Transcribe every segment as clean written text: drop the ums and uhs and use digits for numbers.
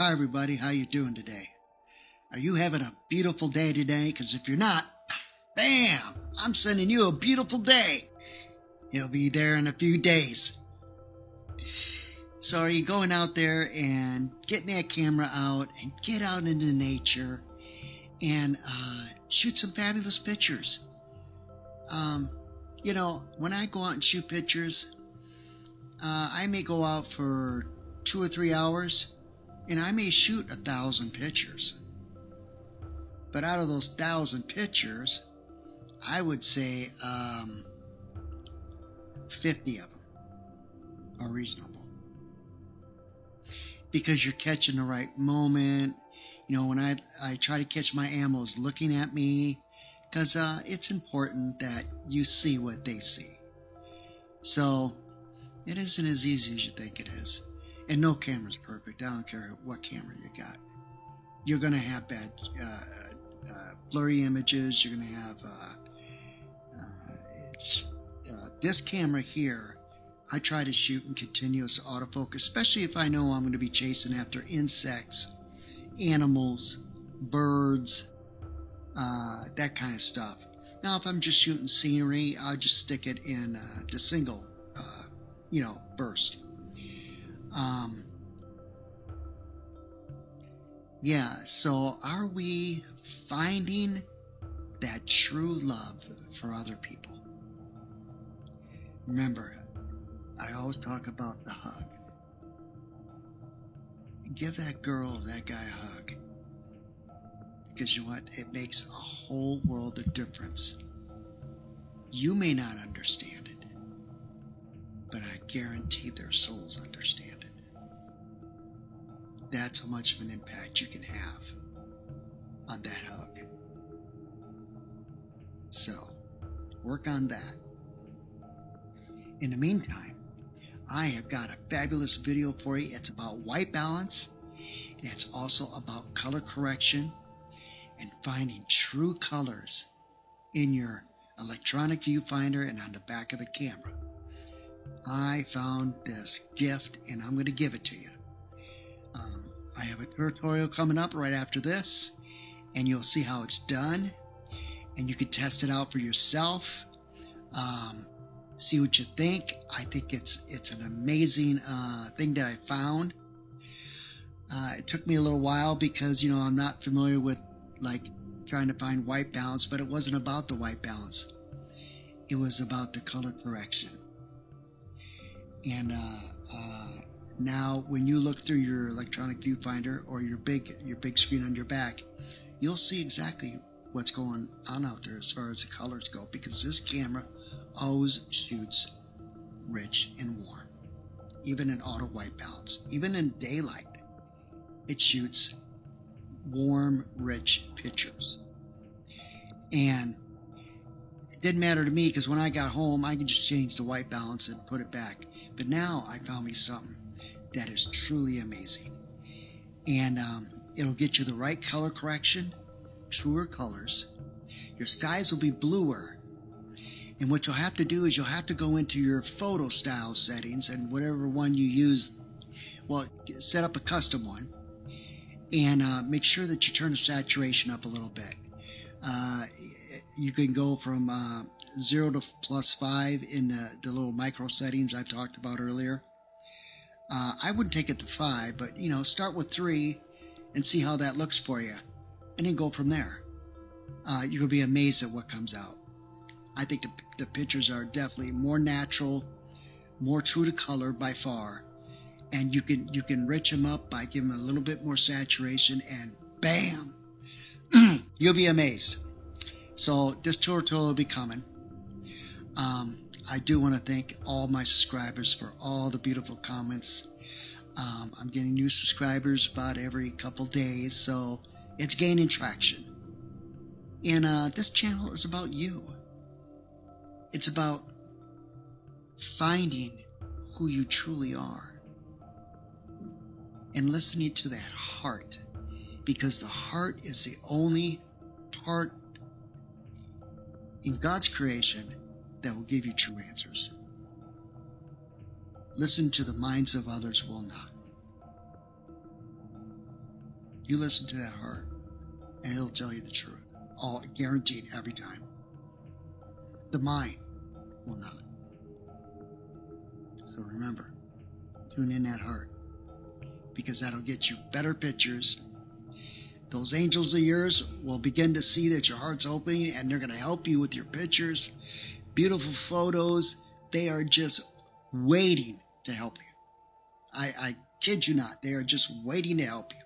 Hi everybody, how you doing today? Are you having a beautiful day today? Because if you're not, bam, I'm sending you a beautiful day. It'll be there in a few days. So are you going out there and getting that camera out and get out into nature and shoot some fabulous pictures? When I go out and shoot pictures, I may go out for 2 or 3 hours and I may shoot 1,000 pictures. But out of those 1,000 pictures, I would say 50 of them are reasonable. Because you're catching the right moment. When I try to catch my animals looking at me, because it's important that you see what they see. So it isn't as easy as you think it is. And no camera's perfect. I don't care what camera you got. You're going to have bad blurry images. You're going to have this camera here. I try to shoot in continuous autofocus, especially if I know I'm going to be chasing after insects, animals, birds, that kind of stuff. Now, if I'm just shooting scenery, I'll just stick it in the single, burst. So are we finding that true love for other people? Remember, I always talk about the hug. Give that girl, that guy a hug. Because you know what? It makes a whole world of difference. You may not understand it, but I guarantee their souls understand it. That's how much of an impact you can have on that hug. So, work on that. In the meantime, I have got a fabulous video for you. It's about white balance, and it's also about color correction and finding true colors in your electronic viewfinder and on the back of the camera. I found this gift, and I'm going to give it to you. I have a tutorial coming up right after this, and you'll see how it's done, and you can test it out for yourself. See what you think. I think it's an amazing thing that I found. It took me a little while because I'm not familiar with trying to find white balance, but it wasn't about the white balance. It was about the color correction. And now when you look through your electronic viewfinder or your big screen on your back, you'll see exactly what's going on out there as far as the colors go, because this camera always shoots rich and warm, even in auto white balance, even in daylight. It shoots warm, rich pictures. And it didn't matter to me because when I got home, I could just change the white balance and put it back. But now I found me something that is truly amazing. And it'll get you the right color correction, truer colors. Your skies will be bluer. And what you'll have to do is you'll have to go into your photo style settings and whatever one you use, set up a custom one. And make sure that you turn the saturation up a little bit. You can go from 0 to +5 in the little micro settings I've talked about earlier. I wouldn't take it to 5, but start with 3 and see how that looks for you, and then go from there. You'll be amazed at what comes out. I think the pictures are definitely more natural, more true to color by far. And you can rich them up by giving them a little bit more saturation, and bam, you'll be amazed. So this tutorial will be coming. I do want to thank all my subscribers for all the beautiful comments. I'm getting new subscribers about every couple days, so it's gaining traction. And this channel is about you. It's about finding who you truly are and listening to that heart, because the heart is the only part in God's creation that will give you true answers. Listen to the minds of others will not. You listen to that heart, and it'll tell you the truth. All guaranteed every time. The mind will not. So remember, tune in that heart, because that'll get you better pictures. Those angels of yours will begin to see that your heart's opening, and they're going to help you with your pictures. Beautiful photos. They are just waiting to help you. I kid you not. They are just waiting to help you.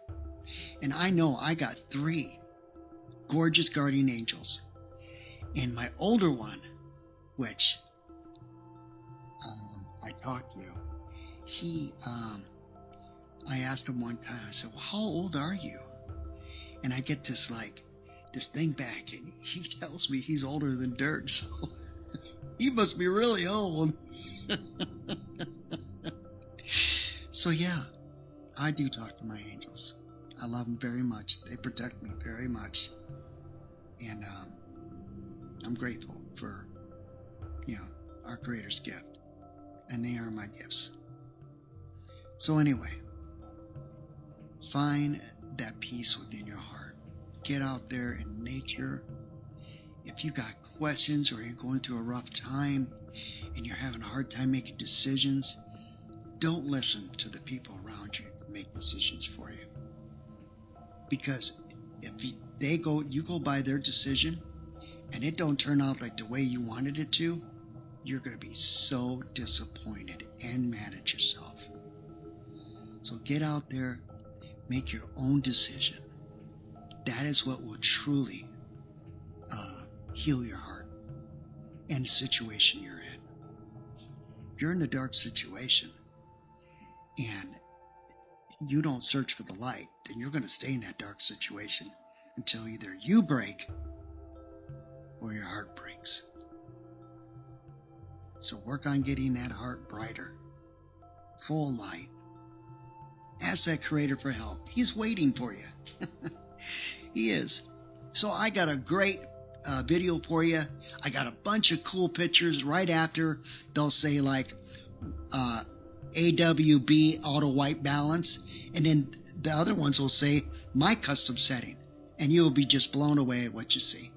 And I know I got 3 gorgeous guardian angels. And my older one, which I talked to, I asked him one time, I said, well, how old are you? And I get this thing back, and he tells me he's older than dirt, so he must be really old. So yeah, I do talk to my angels. I love them very much. They protect me very much. And I'm grateful for, our Creator's gift. And they are my gifts. So anyway, find that peace within your heart. Get out there in nature. If you got questions or you're going through a rough time and you're having a hard time making decisions, don't listen to the people around you that make decisions for you. Because if you go by their decision and it don't turn out like the way you wanted it to, you're going to be so disappointed and mad at yourself. So get out there, make your own decision. That is what will truly heal your heart and the situation you're in. If you're in a dark situation and you don't search for the light, then you're going to stay in that dark situation until either you break or your heart breaks. So work on getting that heart brighter, full of light. Ask that Creator for help. He's waiting for you. He is. So I got a great video for you. I got a bunch of cool pictures right after. They'll say AWB auto white balance, and then the other ones will say my custom setting, and you'll be just blown away at what you see.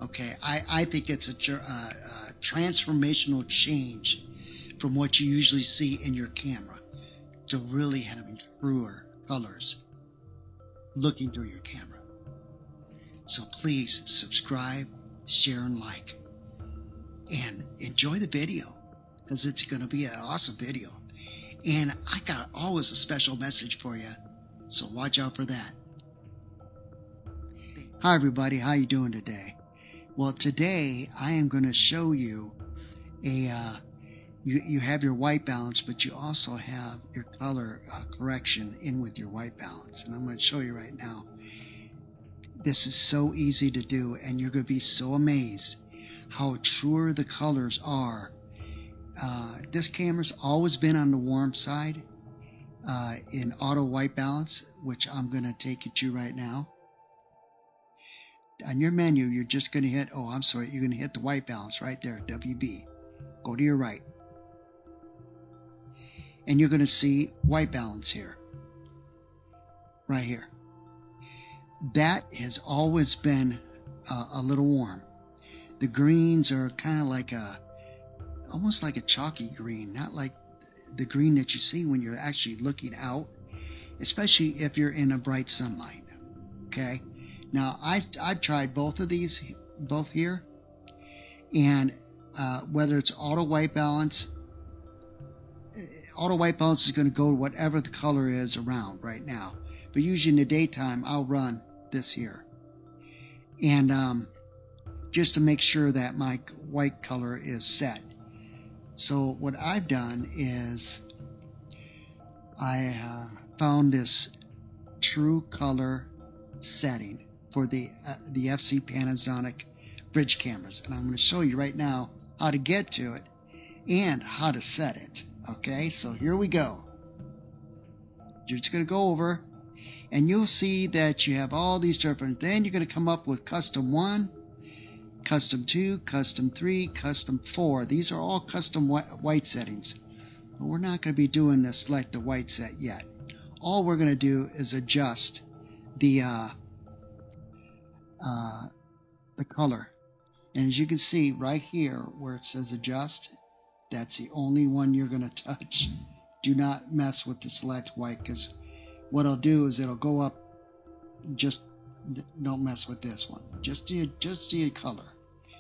Okay, I think it's a transformational change from what you usually see in your camera to really having truer colors looking through your camera. So please subscribe, share, and like, and enjoy the video, because it's going to be an awesome video. And I got always a special message for you, so watch out for that. Hi everybody, how you doing today? Well, today I am going to show you you have your white balance, but you also have your color correction in with your white balance, and I'm going to show you right now. This is so easy to do, and you're going to be so amazed how truer the colors are. This camera's always been on the warm side in auto white balance, which I'm going to take you to right now. On your menu, you're just going to hit, you're going to hit the white balance right there, WB. Go to your right. And you're going to see white balance here. Right here. That has always been a little warm. The greens are kind of like almost like a chalky green, not like the green that you see when you're actually looking out, especially if you're in a bright sunlight. Okay? Now, I've tried both of these, both here, and whether it's auto white balance is going to go to whatever the color is around right now. But usually in the daytime, I'll run this here. And just to make sure that my white color is set. So what I've done is I found this true color setting for the FC Panasonic fridge cameras, and I'm going to show you right now how to get to it and how to set it. Okay, so here we go. You're just going to go over, and you'll see that you have all these different. Then you're going to come up with custom 1, custom 2, custom 3, custom 4. These are all custom white settings, but we're not going to be doing the select the white set yet. All we're going to do is adjust the color. And as you can see right here where it says adjust, that's the only one you're going to touch. Do not mess with the select white, because what I'll do is it'll go up. Just don't mess with this one. Just the color.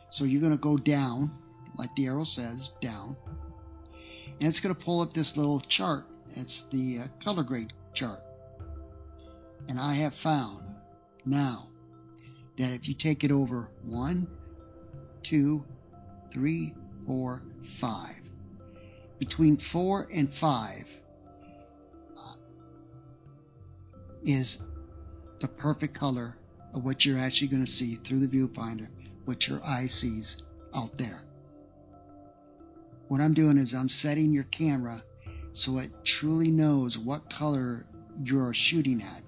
So you're going to go down, like the arrow says, down. And it's going to pull up this little chart. It's the color grade chart. And I have found now that if you take it over 1, 2, 3, 4, 5, between 4 and 5 is the perfect color of what you're actually going to see through the viewfinder, what your eye sees out there. What I'm doing is I'm setting your camera so it truly knows what color you're shooting at.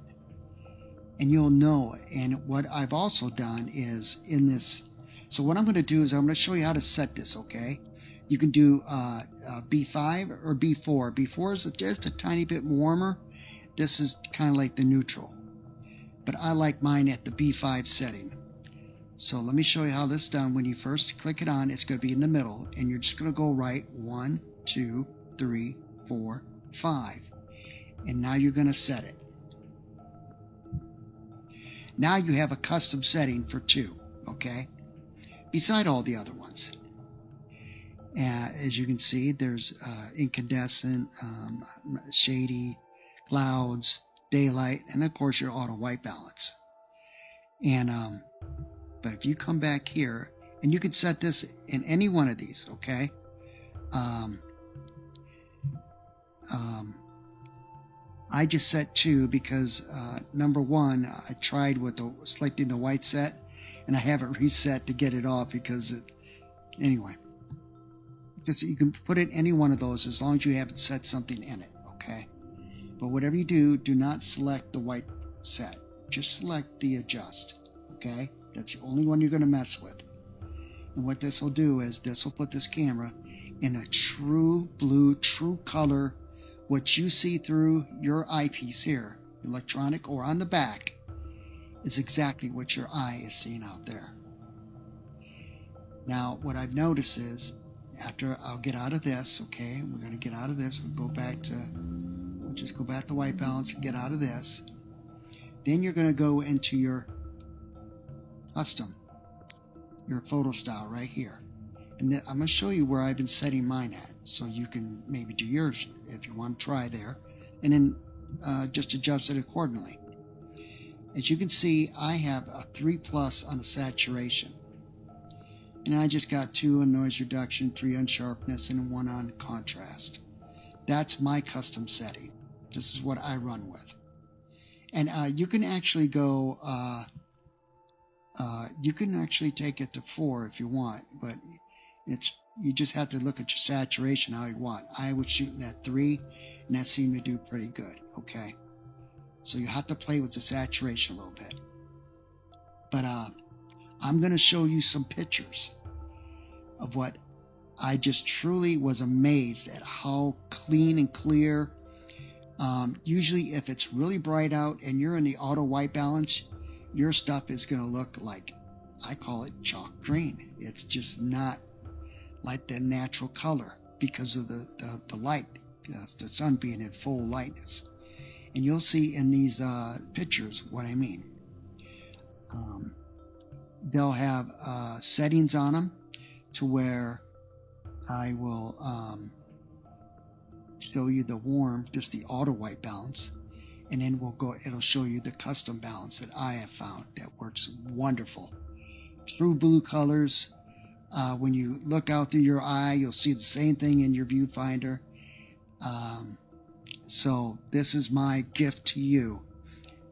And you'll know. And what I've also done is in this, so what I'm going to do is I'm going to show you how to set this, okay? You can do B5 or B4. B4 is just a tiny bit warmer. This is kind of like the neutral. But I like mine at the B5 setting. So let me show you how this is done. When you first click it on, it's going to be in the middle. And you're just going to go right 1, 2, 3, 4, 5. And now you're going to set it. Now you have a custom setting for 2, okay? Beside all the other ones. As you can see, there's incandescent, shady, clouds, daylight, and of course your auto white balance. And but if you come back here, and you can set this in any one of these, okay? I just set 2 because number 1, I tried with selecting the white set, and I haven't reset to get it off because anyway. Just you can put it in any one of those as long as you haven't set something in it, okay? But whatever you do, do not select the white set. Just select the adjust, okay? That's the only one you're going to mess with. And what this will do is this will put this camera in a true blue, true color. What you see through your eyepiece here, electronic or on the back, is exactly what your eye is seeing out there. Now, what I've noticed is, after I'll get out of this, okay, we're going to get out of this, we'll just go back to white balance and get out of this. Then you're going to go into your custom, your photo style right here. And I'm going to show you where I've been setting mine at, so you can maybe do yours if you want to try there, and then just adjust it accordingly. As you can see, I have a 3+ on the saturation. And I just got 2 on noise reduction, 3 on sharpness, and 1 on contrast. That's my custom setting. This is what I run with. And you can actually go, you can actually take it to 4 if you want, but you just have to look at your saturation how you want. I was shooting at 3, and that seemed to do pretty good, okay? So you have to play with the saturation a little bit. But I'm going to show you some pictures of what I just truly was amazed at, how clean and clear. Usually if it's really bright out and you're in the auto white balance, your stuff is going to look like, I call it chalk green. It's just not like the natural color because of the light, the sun being in full lightness. And you'll see in these pictures what I mean. They'll have settings on them to where I will show you the warm, just the auto white balance, and then it'll show you the custom balance that I have found that works wonderful. True blue colors. When you look out through your eye, you'll see the same thing in your viewfinder. So this is my gift to you.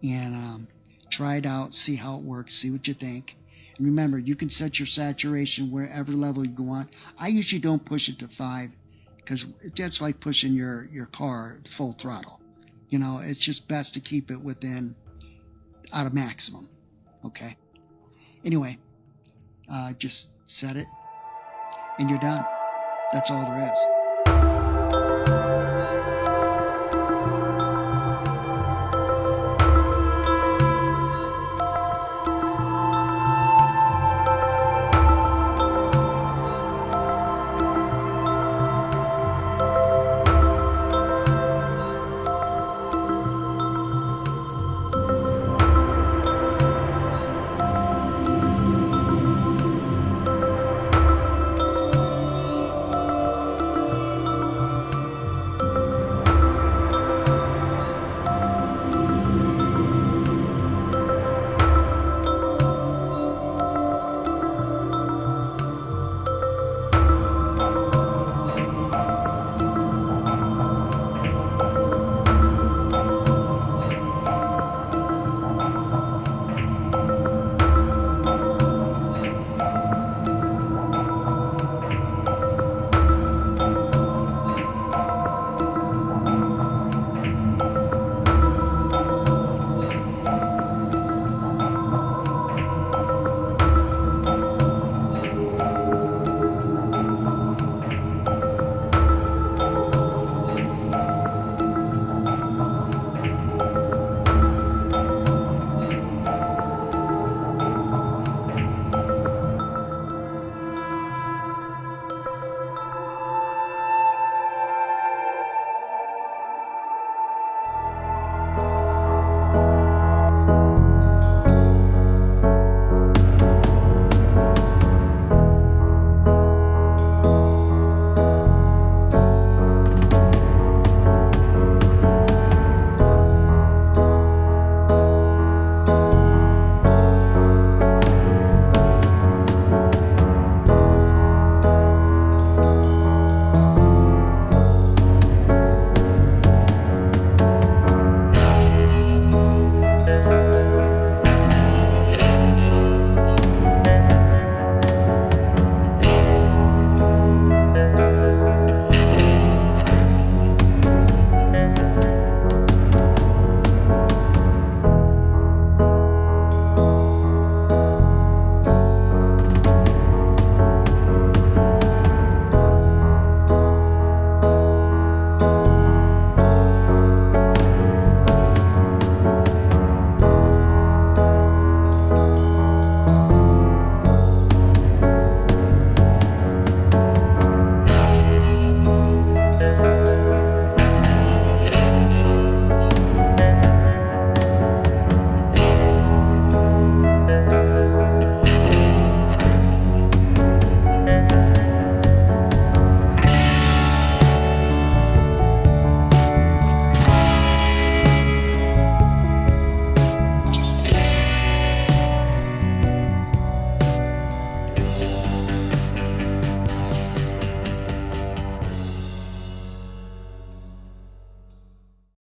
And try it out, see how it works, see what you think. And remember, you can set your saturation wherever level you want. I usually don't push it to 5 because that's like pushing your car full throttle. You know, it's just best to keep it within out of maximum. Okay. Anyway, just set it and you're done. That's all there is.